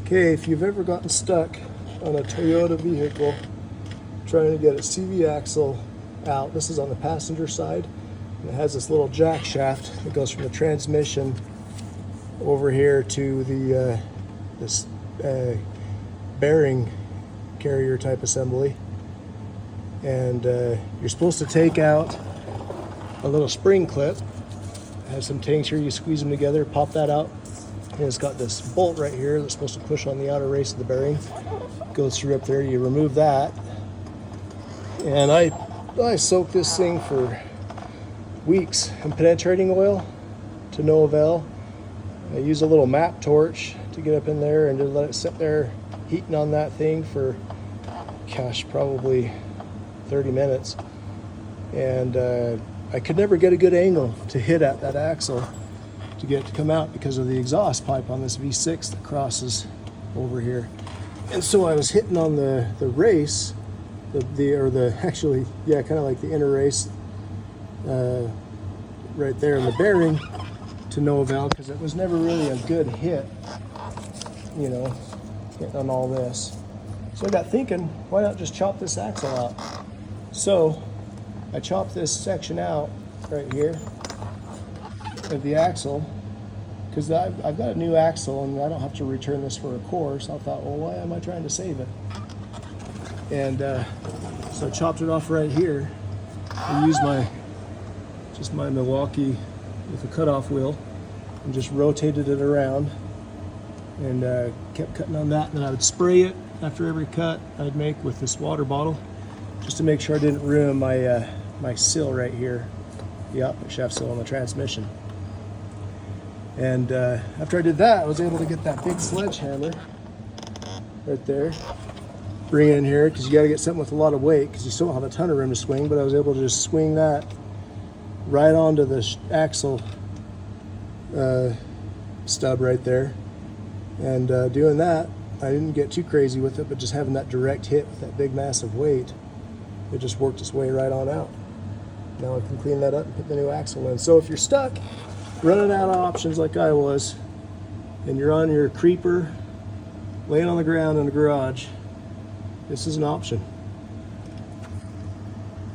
Okay, if you've ever gotten stuck on a Toyota vehicle trying to get a CV axle out, this is on the passenger side, and it has this little jack shaft that goes from the transmission over here to the this bearing carrier type assembly, and you're supposed to take out a little spring clip. It has some tanks here, you squeeze them together, pop that out, and it's got this bolt right here that's supposed to push on the outer race of the bearing. Goes through up there, you remove that, and I soaked this thing for weeks in penetrating oil to no avail. I used a little map torch to get up in there and just let it sit there heating on that thing for, gosh, probably 30 minutes. And I could never get a good angle to hit at that axle to get it to come out because of the exhaust pipe on this V6 that crosses over here. And so I was hitting on the race, actually, yeah, kind of like the inner race right there in the bearing to no avail, because it was never really a good hit, you know, hitting on all this. So I got thinking, why not just chop this axle out? So I chopped this section out right here of the axle, because I've got a new axle and I don't have to return this for a course. I thought, well, why am I trying to save it? And so I chopped it off right here. I used my Milwaukee with a cutoff wheel and just rotated it around and kept cutting on that. And then I would spray it after every cut I'd make with this water bottle, just to make sure I didn't ruin my my sill right here, the output shaft sill on the transmission. And after I did that, I was able to get that big sledgehammer right there, bring it in here, because you got to get something with a lot of weight, because you still don't have a ton of room to swing. But I was able to just swing that right onto the axle stub right there. And doing that, I didn't get too crazy with it, but just having that direct hit with that big massive weight, it just worked its way right on out. Now I can clean that up and put the new axle in. So if you're stuck running out of options like I was, and you're on your creeper laying on the ground in the garage, this is an option.